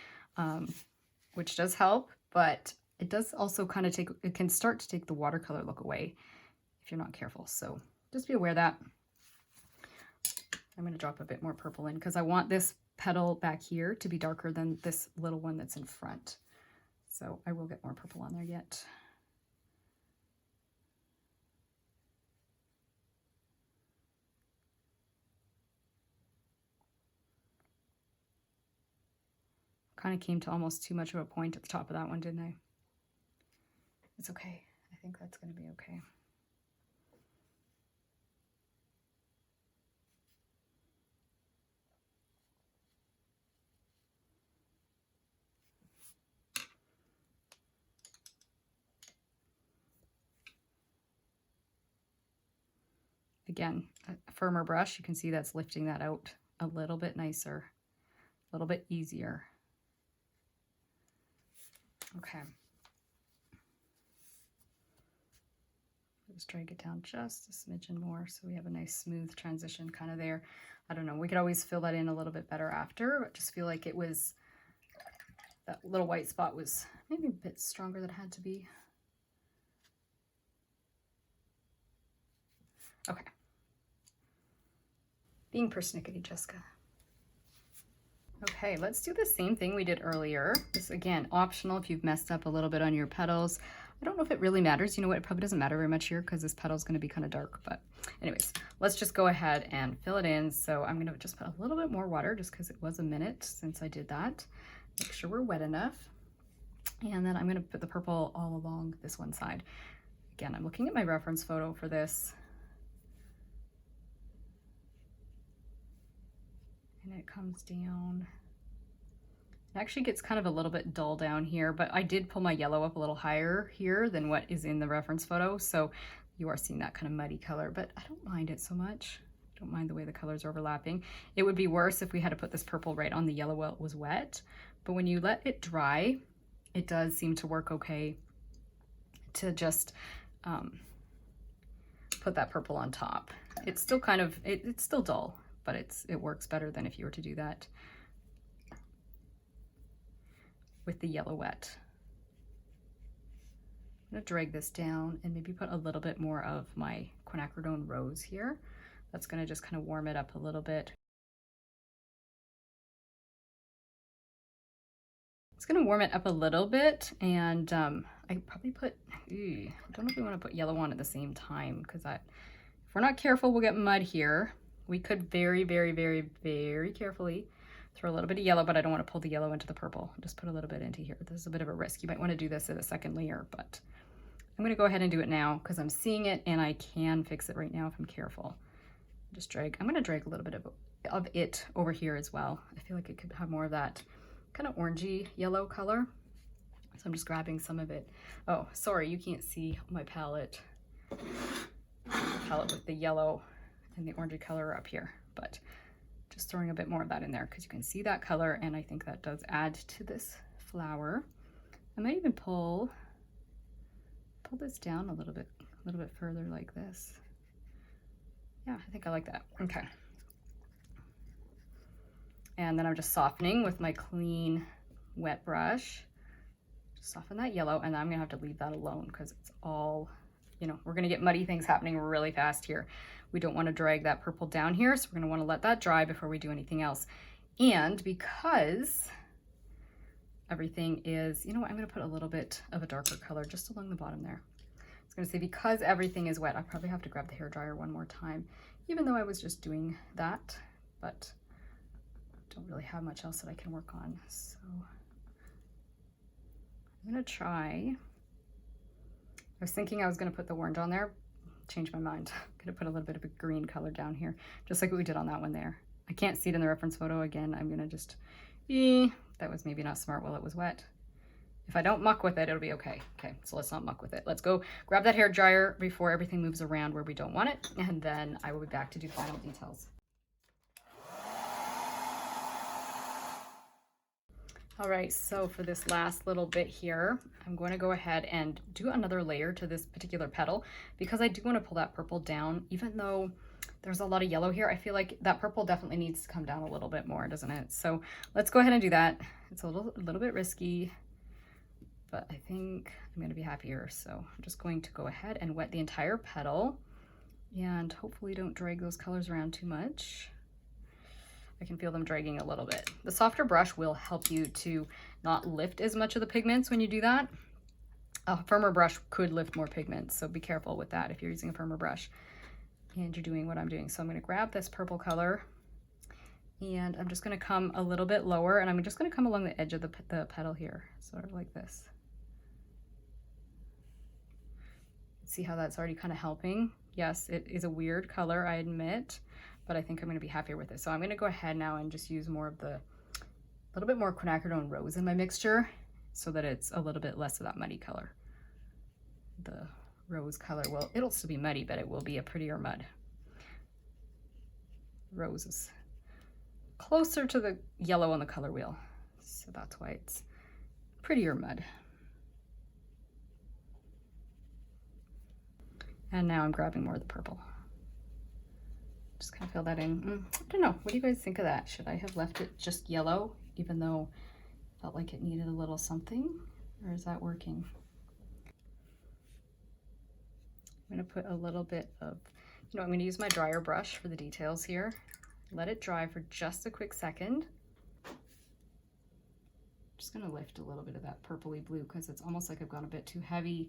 which does help, but it does also kind of it can start to take the watercolor look away if you're not careful. So just be aware of that. I'm going to drop a bit more purple in because I want this petal back here to be darker than this little one that's in front. So I will get more purple on there yet. Kind of came to almost too much of a point at the top of that one, didn't I? It's okay. I think that's going to be okay. Again, a firmer brush, you can see that's lifting that out a little bit nicer, a little bit easier. Okay. Just drag it down just a smidgen more so we have a nice smooth transition kind of there. I don't know, we could always fill that in a little bit better after, but just feel like it was, that little white spot was maybe a bit stronger than it had to be. Okay. Being persnickety, Jessica. Okay, let's do the same thing we did earlier. This, again, optional if you've messed up a little bit on your petals. I don't know if it really matters. You know what? It probably doesn't matter very much here because this petal is going to be kind of dark. But anyways, let's just go ahead and fill it in. So I'm going to just put a little bit more water just because it was a minute since I did that. Make sure we're wet enough. And then I'm going to put the purple all along this one side. Again, I'm looking at my reference photo for this. And it comes down. It actually gets kind of a little bit dull down here, but I did pull my yellow up a little higher here than what is in the reference photo. So you are seeing that kind of muddy color, but I don't mind it so much. I don't mind the way the colors are overlapping. It would be worse if we had to put this purple right on the yellow while it was wet, but when you let it dry, it does seem to work okay to just put that purple on top. It's still kind of, it's still dull, but it works better than if you were to do that with the yellow wet. I'm gonna drag this down and maybe put a little bit more of my quinacridone rose here. That's gonna just kind of warm it up a little bit. It's gonna warm it up a little bit, and I probably put, I don't know if we wanna put yellow on at the same time, because if we're not careful, we'll get mud here. We could very, very, very, very carefully throw a little bit of yellow, but I don't want to pull the yellow into the purple. Just put a little bit into here. This is a bit of a risk. You might want to do this at a second layer, but I'm going to go ahead and do it now because I'm seeing it and I can fix it right now if I'm careful. Just drag. I'm going to drag a little bit of it over here as well. I feel like it could have more of that kind of orangey yellow color. So I'm just grabbing some of it. Oh, sorry, you can't see my palette. Palette with the yellow and the orangey color up here, but just throwing a bit more of that in there because you can see that color, and I think that does add to this flower. I might even pull this down a little bit further like this. Yeah, I think I like that. Okay. And then I'm just softening with my clean wet brush. Just soften that yellow, and then I'm gonna have to leave that alone because it's all, you know, we're gonna get muddy things happening really fast here. We don't want to drag that purple down here, so we're going to want to let that dry before we do anything else. And because everything is, you know what, I'm going to put a little bit of a darker color just along the bottom there. I was going to say, because everything is wet, I probably have to grab the hairdryer one more time, even though I was just doing that, but don't really have much else that I can work on. So I'm going to try. I was thinking I was going to put the orange on there. Change my mind. I'm gonna put a little bit of a green color down here, just like what we did on that one there. I can't see it in the reference photo. Again, I'm gonna just, that was maybe not smart while it was wet. If I don't muck with it, it'll be okay. Okay, so let's not muck with it. Let's go grab that hair dryer before everything moves around where we don't want it, and then I will be back to do final details. All right, so for this last little bit here, I'm going to go ahead and do another layer to this particular petal because I do want to pull that purple down, even though There's a lot of yellow here. I feel like that purple definitely needs to come down a little bit more, doesn't it? So let's go ahead and do that. It's a little bit risky, but I think I'm gonna be happier. So I'm just going to go ahead and wet the entire petal and hopefully don't drag those colors around too much. I can feel them dragging a little bit. The softer brush will help you to not lift as much of the pigments when you do that. A firmer brush could lift more pigments, so be careful with that if you're using a firmer brush and you're doing what I'm doing. So I'm gonna grab this purple color and I'm just gonna come a little bit lower, and I'm just gonna come along the edge of the petal here, sort of like this. See how that's already kind of helping? Yes, it is a weird color, I admit, but I think I'm gonna be happier with it. So I'm gonna go ahead now and just use more of a little bit more quinacridone rose in my mixture so that it's a little bit less of that muddy color. The rose color, well, it'll still be muddy, but it will be a prettier mud. Rose is closer to the yellow on the color wheel, so that's why it's prettier mud. And now I'm grabbing more of the purple. Just kind of fill that in. I don't know, what do you guys think of that? Should I have left it just yellow, even though I felt like it needed a little something, or is that working? I'm gonna put a little bit of, I'm gonna use my dryer brush for the details here. Let it dry for just a quick second. Just gonna lift a little bit of that purpley blue because it's almost like I've gone a bit too heavy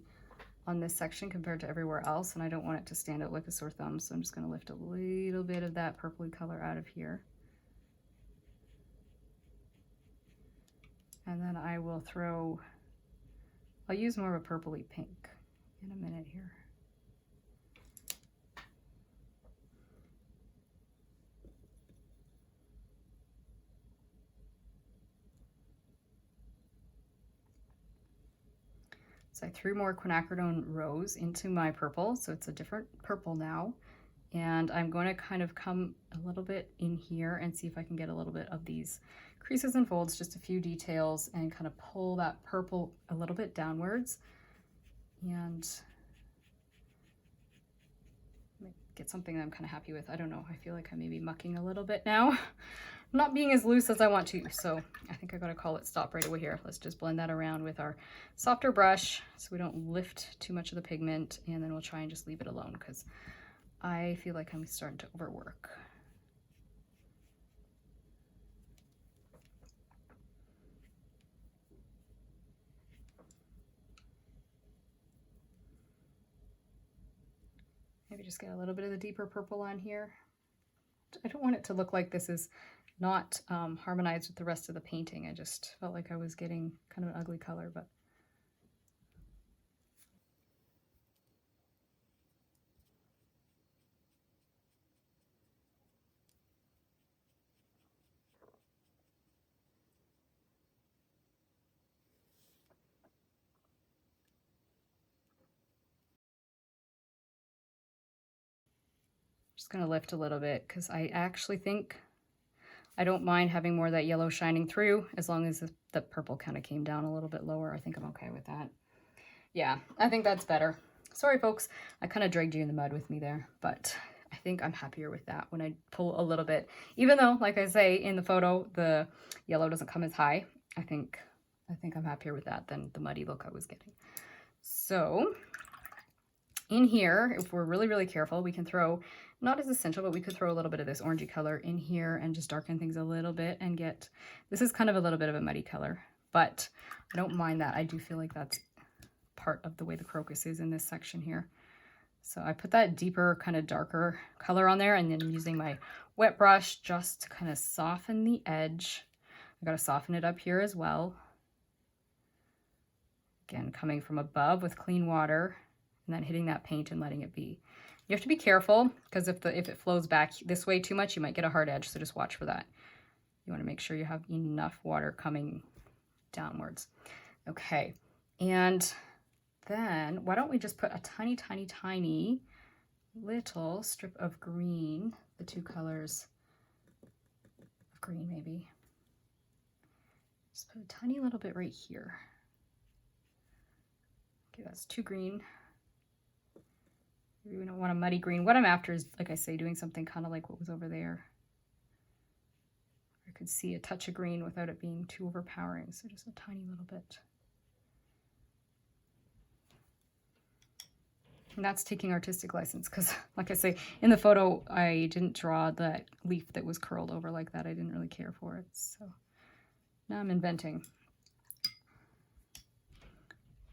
on this section compared to everywhere else, and I don't want it to stand out like a sore thumb, so I'm just gonna lift a little bit of that purpley color out of here. And then I will I'll use more of a purpley pink in a minute here. So I threw more quinacridone rose into my purple, so it's a different purple now. And I'm going to kind of come a little bit in here and see if I can get a little bit of these creases and folds, just a few details, and kind of pull that purple a little bit downwards and get something that I'm kind of happy with. I don't know, I feel like I may be mucking a little bit now. I'm not being as loose as I want to, so I think I gotta call it stop right away here. Let's just blend that around with our softer brush so we don't lift too much of the pigment, and then we'll try and just leave it alone because I feel like I'm starting to overwork. Maybe just get a little bit of the deeper purple on here. I don't want it to look like this is not harmonized with the rest of the painting. I just felt like I was getting kind of an ugly color, but just gonna lift a little bit because I actually think I don't mind having more of that yellow shining through as long as the purple kind of came down a little bit lower. I think I'm okay with that. Yeah, I think that's better. Sorry, folks, I kind of dragged you in the mud with me there, but I think I'm happier with that when I pull a little bit. Even though, like I say, in the photo, the yellow doesn't come as high, I think I'm happier with that than the muddy look I was getting. So in here, if we're really, really careful, we can throw, not as essential, but we could throw a little bit of this orangey color in here and just darken things a little bit and get, this is kind of a little bit of a muddy color, but I don't mind that. I do feel like that's part of the way the crocus is in this section here. So I put that deeper, kind of darker color on there, and then I'm using my wet brush just to kind of soften the edge. I got to soften it up here as well. Again, coming from above with clean water and then hitting that paint and letting it be. You have to be careful because if it flows back this way too much, you might get a hard edge, so just watch for that. You want to make sure you have enough water coming downwards. Okay, and then why don't we just put a tiny, tiny, tiny little strip of green, the two colors of green maybe. Just put a tiny little bit right here. Okay, that's too green. We don't want a muddy green. What I'm after is, like I say, doing something kind of like what was over there. I could see a touch of green without it being too overpowering, so just a tiny little bit. And that's taking artistic license because, like I say, in the photo, I didn't draw that leaf that was curled over like that. I didn't really care for it, so now I'm inventing.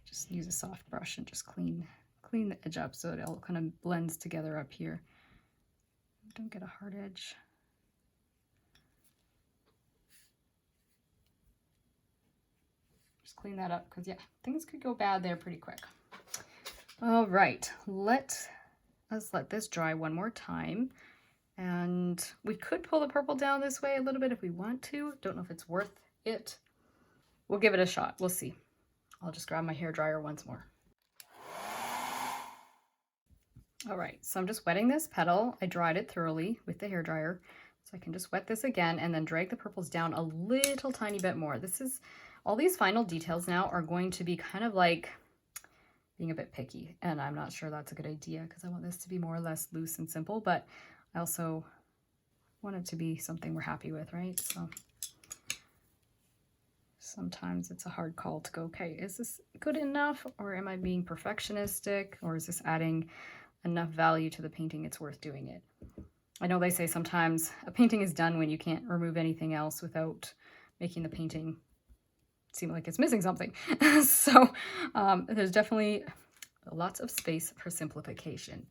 Just use a soft brush and just clean the edge up so it all kind of blends together up here. Don't get a hard edge. Just clean that up because, yeah, things could go bad there pretty quick. All right, let's let this dry one more time. And we could pull the purple down this way a little bit if we want to. Don't know if it's worth it. We'll give it a shot. We'll see. I'll just grab my hairdryer once more. All right, so I'm just wetting this petal. I dried it thoroughly with the hairdryer. So I can just wet this again and then drag the purples down a little tiny bit more. This is, all these final details now are going to be kind of like being a bit picky. And I'm not sure that's a good idea because I want this to be more or less loose and simple, but I also want it to be something we're happy with, right? So sometimes it's a hard call to go, okay, is this good enough, or am I being perfectionistic, or is this adding enough value to the painting it's worth doing it? I know they say sometimes a painting is done when you can't remove anything else without making the painting seem like it's missing something. So there's definitely lots of space for simplification.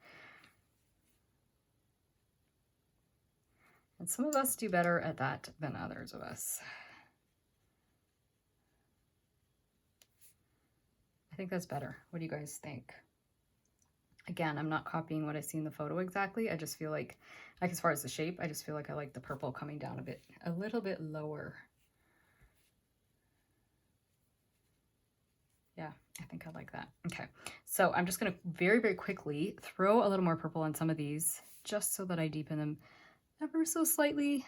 And some of us do better at that than others of us. I think that's better. What do you guys think? Again, I'm not copying what I see in the photo exactly. I just feel like as far as the shape, I just feel like I like the purple coming down a little bit lower. Yeah, I think I like that. Okay, so I'm just gonna very, very quickly throw a little more purple on some of these just so that I deepen them ever so slightly.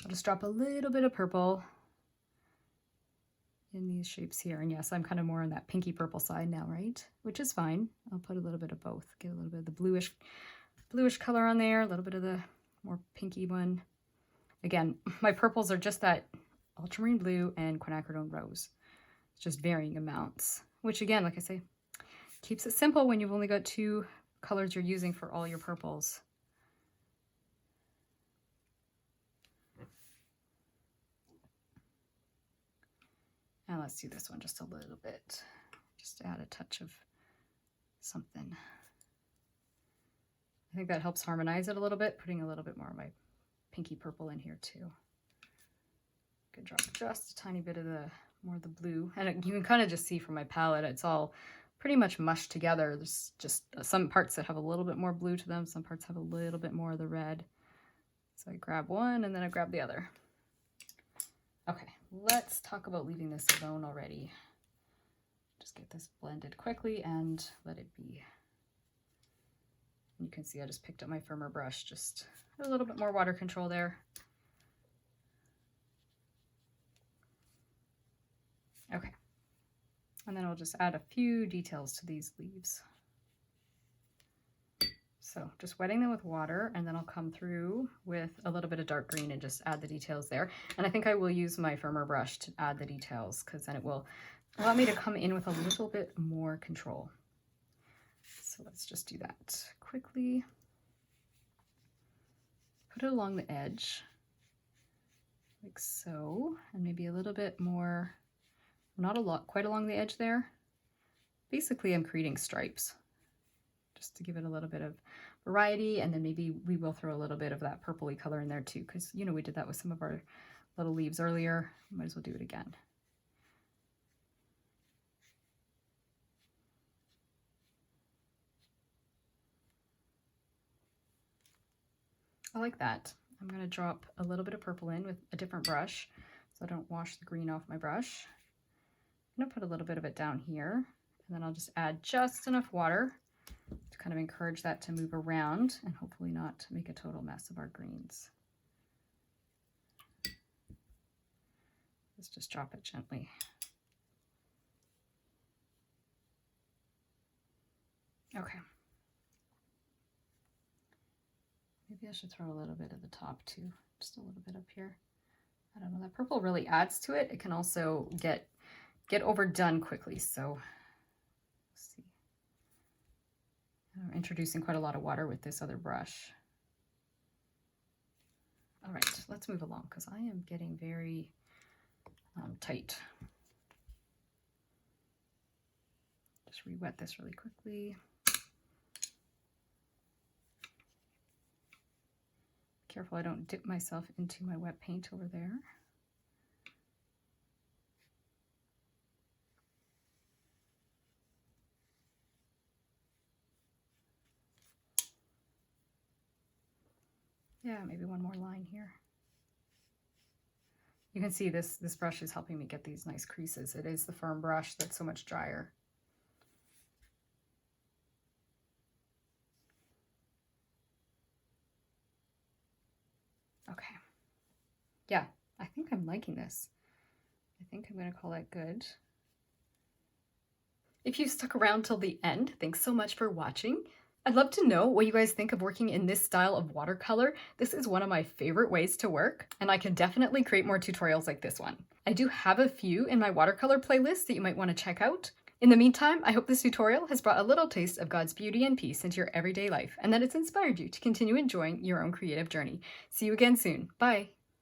I'll just drop a little bit of purple in these shapes here. And yes, I'm kind of more on that pinky purple side now, right? Which is fine. I'll put a little bit of both. Get a little bit of the bluish color on there, a little bit of the more pinky one. Again, my purples are just that ultramarine blue and quinacridone rose. It's just varying amounts, which again, like I say, keeps it simple when you've only got 2 colors you're using for all your purples. And let's do this one just a little bit, just to add a touch of something. I think that helps harmonize it a little bit, putting a little bit more of my pinky purple in here too. Could drop just a tiny bit of more of the blue. And you can kind of just see from my palette, it's all pretty much mushed together. There's just some parts that have a little bit more blue to them, some parts have a little bit more of the red. So I grab one and then I grab the other. Okay, let's talk about leaving this alone already. Just get this blended quickly and let it be. You can see I just picked up my firmer brush, just a little bit more water control there. Okay, and then I'll just add a few details to these leaves. So just wetting them with water, and then I'll come through with a little bit of dark green and just add the details there. And I think I will use my firmer brush to add the details because then it will allow me to come in with a little bit more control. So let's just do that quickly. Put it along the edge, like so, and maybe a little bit more, not a lot, quite along the edge there. Basically, I'm creating stripes just to give it a little bit of variety, and then maybe we will throw a little bit of that purpley color in there too, because you know we did that with some of our little leaves earlier. Might as well do it again. I like that. I'm going to drop a little bit of purple in with a different brush so I don't wash the green off my brush. I'm going to put a little bit of it down here, and then I'll just add just enough water to kind of encourage that to move around and hopefully not make a total mess of our greens. Let's just drop it gently. Okay, Maybe I should throw a little bit at the top too, just a little bit up here. I don't know, that purple really adds to it. It can also get overdone quickly, so let's see. I'm introducing quite a lot of water with this other brush. All right, let's move along because I am getting very tight. Just re-wet this really quickly. Careful I don't dip myself into my wet paint over there. Yeah, maybe one more line here. You can see this brush is helping me get these nice creases. It is the firm brush that's so much drier. Okay. Yeah, I think I'm liking this. I think I'm going to call that good. If you stuck around till the end, thanks so much for watching. I'd love to know what you guys think of working in this style of watercolor. This is one of my favorite ways to work, and I can definitely create more tutorials like this one. I do have a few in my watercolor playlist that you might want to check out. In the meantime, I hope this tutorial has brought a little taste of God's beauty and peace into your everyday life, and that it's inspired you to continue enjoying your own creative journey. See you again soon. Bye!